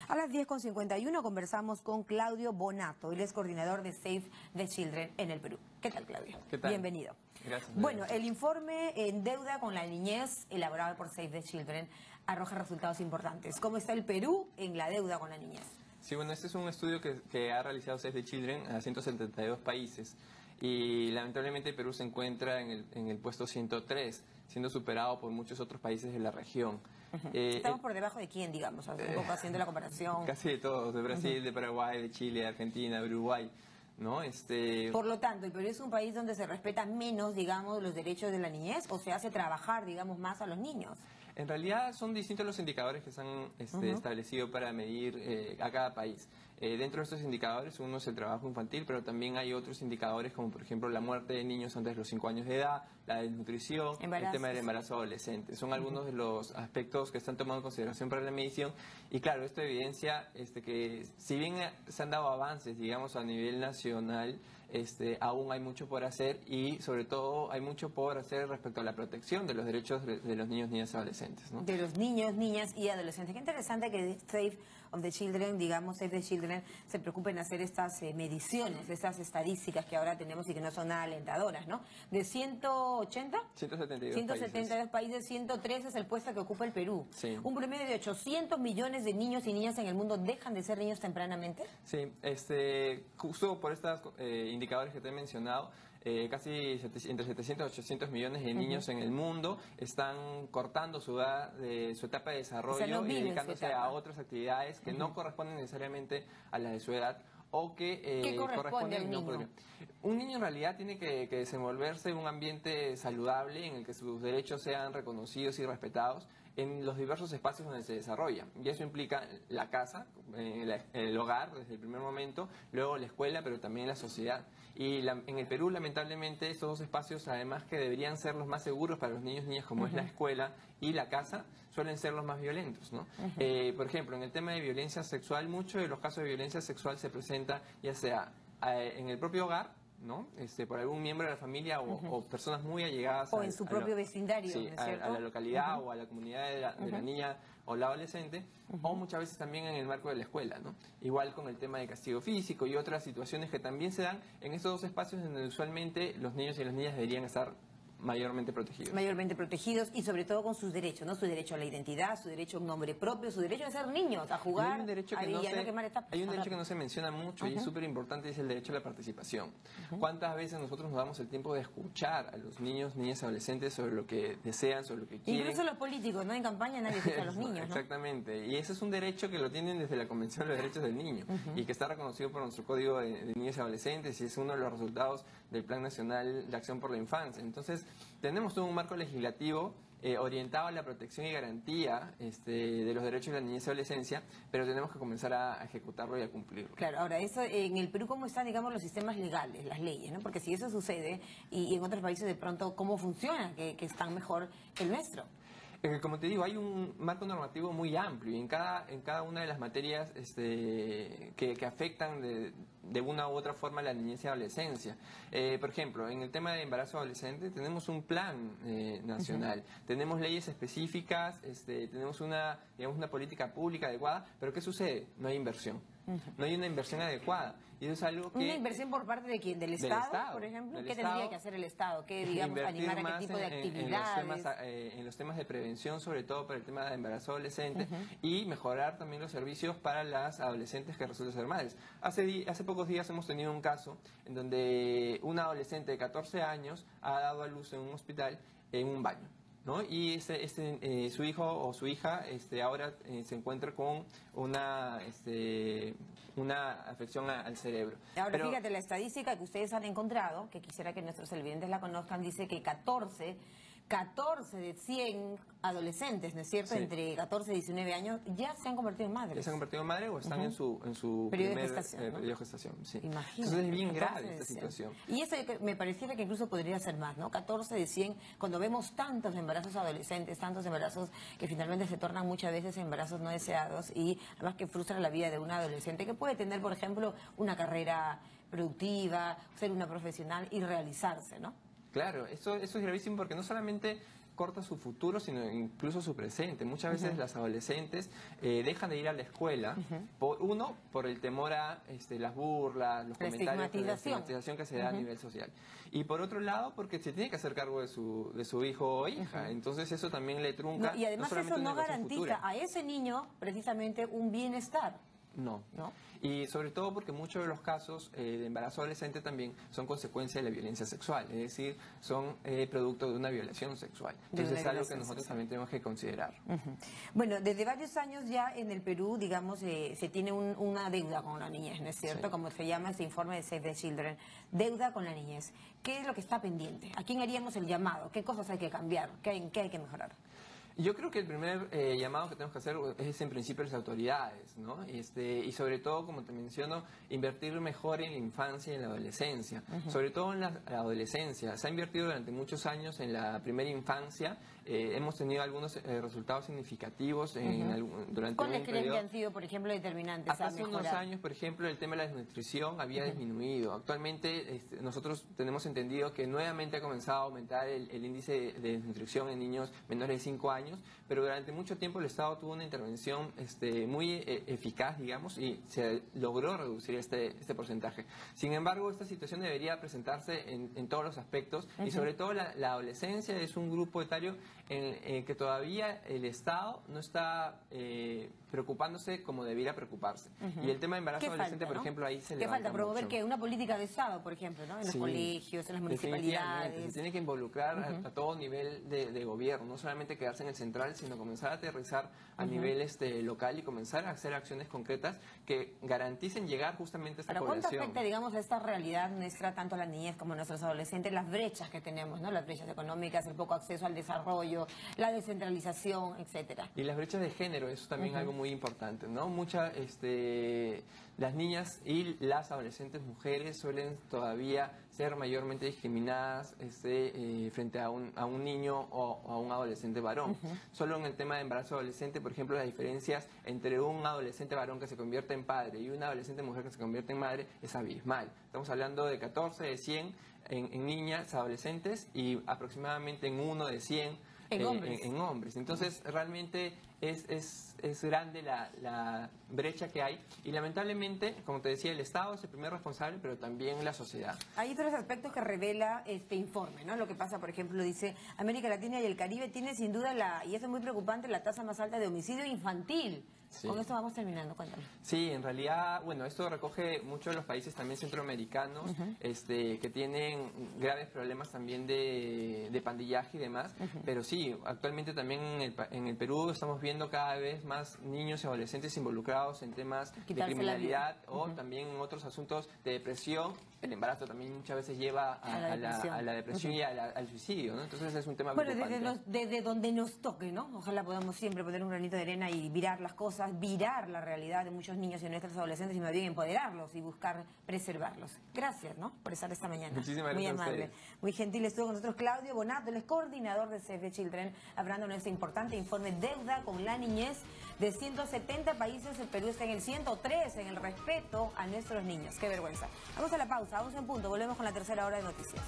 A las 10:51 conversamos con Claudio Bonato, él es coordinador de Save the Children en el Perú. ¿Qué tal, Claudio? ¿Qué tal? Bienvenido. Gracias. Bueno, el informe en deuda con la niñez elaborado por Save the Children arroja resultados importantes. ¿Cómo está el Perú en la deuda con la niñez? Sí, bueno, este es un estudio que ha realizado Save the Children a 172 países y lamentablemente el Perú se encuentra en el puesto 103, siendo superado por muchos otros países de la región. ¿Estamos por debajo de quién, digamos? Un poco haciendo la comparación. Casi de todos, de Brasil, de Paraguay, de Chile, de Argentina, de Uruguay, ¿no? Por lo tanto, ¿el Perú es un país donde se respeta menos, digamos, los derechos de la niñez o se hace trabajar, digamos, más a los niños? En realidad son distintos los indicadores que se han establecido para medir a cada país. Dentro de estos indicadores uno es el trabajo infantil, pero también hay otros indicadores como por ejemplo la muerte de niños antes de los 5 años de edad, la desnutrición, el tema del embarazo adolescente. Son algunos de los aspectos que están tomando en consideración para la medición y claro, esto evidencia que si bien se han dado avances, digamos, a nivel nacional, aún hay mucho por hacer y sobre todo hay mucho por hacer respecto a la protección de los derechos de los niños, niñas y adolescentes, ¿no? De los niños, niñas y adolescentes. Qué interesante que Save the Children, digamos, Save the Children, se preocupen en hacer estas mediciones, estas estadísticas que ahora tenemos y que no son nada alentadoras, ¿no? De 180, 172 países, 103 es el puesto que ocupa el Perú. Sí. Un promedio de 800 millones de niños y niñas en el mundo dejan de ser niños tempranamente. Sí, justo por estos indicadores que te he mencionado, casi entre 700 y 800 millones de niños en el mundo están cortando su etapa de desarrollo y dedicándose a otras actividades que no corresponden necesariamente a las de su edad o que corresponde a un niño. Un niño en realidad tiene que desenvolverse en un ambiente saludable en el que sus derechos sean reconocidos y respetados en los diversos espacios donde se desarrolla. Y eso implica la casa, el hogar desde el primer momento, luego la escuela, pero también la sociedad. Y en el Perú, lamentablemente, estos dos espacios, además que deberían ser los más seguros para los niños y niñas, como es la escuela y la casa, suelen ser los más violentos, ¿no? Por ejemplo, en el tema de violencia sexual, muchos de los casos de violencia sexual se presenta ya sea en el propio hogar, ¿no? Por algún miembro de la familia o personas muy allegadas o en su propio vecindario, sí, ¿no es cierto? a la localidad o a la comunidad de la niña o la adolescente, o muchas veces también en el marco de la escuela, ¿no? Igual con el tema de castigo físico y otras situaciones que también se dan en estos dos espacios donde usualmente los niños y las niñas deberían estar mayormente protegidos. Mayormente protegidos y sobre todo con sus derechos, ¿no? Su derecho a la identidad, su derecho a un nombre propio, su derecho a ser niños, a jugar, hay un derecho que no se menciona mucho y es súper importante, es el derecho a la participación. ¿Cuántas veces nosotros nos damos el tiempo de escuchar a los niños, niñas y adolescentes sobre lo que desean, sobre lo que quieren? Incluso los políticos, ¿no? En campaña nadie escucha a los niños, ¿no? Exactamente, y ese es un derecho que lo tienen desde la Convención de los Derechos del Niño y que está reconocido por nuestro Código de Niños y Adolescentes y es uno de los resultados del Plan Nacional de Acción por la Infancia. Entonces, tenemos todo un marco legislativo orientado a la protección y garantía de los derechos de la niñez y adolescencia, pero tenemos que comenzar a ejecutarlo y a cumplirlo. Claro, ahora, eso en el Perú, ¿cómo están, digamos, los sistemas legales, las leyes, ¿no? Porque si eso sucede, y en otros países de pronto, ¿cómo funciona? Que están mejor que el nuestro. Como te digo, hay un marco normativo muy amplio y en cada una de las materias que afectan de una u otra forma la niñez y adolescencia. Por ejemplo, en el tema de embarazo adolescente tenemos un plan nacional, tenemos leyes específicas, tenemos una política pública adecuada, pero ¿qué sucede? No hay inversión. No hay una inversión adecuada. Y eso es algo que... ¿Una inversión por parte de quién? ¿Del Estado, por ejemplo? ¿Qué tendría que hacer el Estado? ¿Qué, digamos, animar a qué tipo de actividades? En los temas de prevención, sobre todo para el tema de embarazo adolescente, y mejorar también los servicios para las adolescentes que resultan ser madres. Hace pocos días hemos tenido un caso en donde una adolescente de 14 años ha dado a luz en un hospital en un baño, ¿no? Y su hijo o su hija ahora se encuentra con una afección al cerebro. Ahora, fíjate, la estadística que ustedes han encontrado, que quisiera que nuestros televidentes la conozcan, dice que 14 de 100 adolescentes, ¿no es cierto?, sí, entre 14 y 19 años, ya se han convertido en madres. Ya se han convertido en madres o están en su periodo primer de gestación, ¿no? Periodo de gestación, sí. Imagínate. Entonces es bien grave esta situación. Y eso me pareciera que incluso podría ser más, ¿no? 14 de 100, cuando vemos tantos embarazos adolescentes, tantos embarazos que finalmente se tornan muchas veces embarazos no deseados y además que frustran la vida de una adolescente que puede tener, por ejemplo, una carrera productiva, ser una profesional y realizarse, ¿no? Claro, eso es gravísimo porque no solamente corta su futuro, sino incluso su presente. Muchas veces las adolescentes dejan de ir a la escuela, por el temor a las burlas, los comentarios, la estigmatización que se da a nivel social. Y por otro lado, porque se tiene que hacer cargo de su hijo o hija. Entonces eso también le trunca. Y además eso no garantiza a ese niño precisamente un bienestar. No. Y sobre todo porque muchos de los casos de embarazo adolescente también son consecuencia de la violencia sexual, es decir, son producto de una violación sexual. Entonces es algo que nosotros también tenemos que considerar. Bueno, desde varios años ya en el Perú, digamos, se tiene una deuda con la niñez, ¿no es cierto? Sí. Como se llama este informe de Save the Children, deuda con la niñez. ¿Qué es lo que está pendiente? ¿A quién haríamos el llamado? ¿Qué cosas hay que cambiar? ¿Qué hay que mejorar? Yo creo que el primer llamado que tenemos que hacer es en principio las autoridades, ¿no? Y sobre todo, como te menciono, invertir mejor en la infancia y en la adolescencia. Sobre todo en la adolescencia. Se ha invertido durante muchos años en la primera infancia. Hemos tenido algunos resultados significativos durante ¿Cuáles creen que han sido, por ejemplo, determinantes? Hasta hace unos años, por ejemplo, el tema de la desnutrición había disminuido. Actualmente nosotros tenemos entendido que nuevamente ha comenzado a aumentar el índice de desnutrición en niños menores de 5 años, pero durante mucho tiempo el Estado tuvo una intervención muy eficaz, digamos, y se logró reducir este porcentaje. Sin embargo, esta situación debería presentarse en todos los aspectos y sobre todo la adolescencia es un grupo etario en que todavía el Estado no está preocupándose como debiera preocuparse. Y el tema de embarazo adolescente, por ejemplo, ahí se levanta. ¿Qué falta? Promover que una política de Estado, por ejemplo, ¿no? En los colegios, en las municipalidades. Se tiene que involucrar a todo nivel de gobierno, no solamente quedarse en el central, sino comenzar a aterrizar a nivel local y comenzar a hacer acciones concretas que garanticen llegar justamente a esta población. ¿Cuánto afecta, digamos, a esta realidad nuestra, tanto a la niñez como a nuestros adolescentes, las brechas que tenemos, ¿no? Las brechas económicas, el poco acceso al desarrollo, la descentralización, etcétera? Y las brechas de género, eso también es algo muy importante, ¿no? Las niñas y las adolescentes mujeres suelen todavía ser mayormente discriminadas frente a un niño o a un adolescente varón. Solo en el tema de embarazo adolescente, por ejemplo, las diferencias entre un adolescente varón que se convierte en padre y una adolescente mujer que se convierte en madre es abismal. Estamos hablando de 14 de 100 en niñas adolescentes y aproximadamente en 1 de 100 en hombres. Entonces, realmente es grande la brecha que hay y lamentablemente, como te decía, el Estado es el primer responsable, pero también la sociedad. Hay otros aspectos que revela este informe, ¿no? Lo que pasa, por ejemplo, dice, América Latina y el Caribe tiene sin duda y eso es muy preocupante, la tasa más alta de homicidio infantil. Sí. Con esto vamos terminando, cuéntame. Sí, en realidad, bueno, esto recoge muchos de los países también centroamericanos que tienen graves problemas también de pandillaje y demás, pero sí, actualmente también en el Perú estamos viendo cada vez más niños y adolescentes involucrados en temas de criminalidad o también en otros asuntos de depresión. El embarazo también muchas veces lleva a la depresión y al suicidio, ¿no? Entonces es un tema preocupante. Desde donde nos toque, ¿no? Ojalá podamos siempre poner un granito de arena y virar las cosas, virar la realidad de muchos niños y nuestros adolescentes y más bien empoderarlos y buscar preservarlos. Gracias, ¿no? Por estar esta mañana. Muchísimas gracias. Muy amable. Muy gentil estuvo con nosotros Claudio Bonato, el es coordinador de Save the Children, hablando de este importante informe Deuda con la niñez. De 170 países, el Perú está en el 103 en el respeto a nuestros niños. Qué vergüenza. Vamos a la pausa, vamos en punto. Volvemos con la tercera hora de noticias.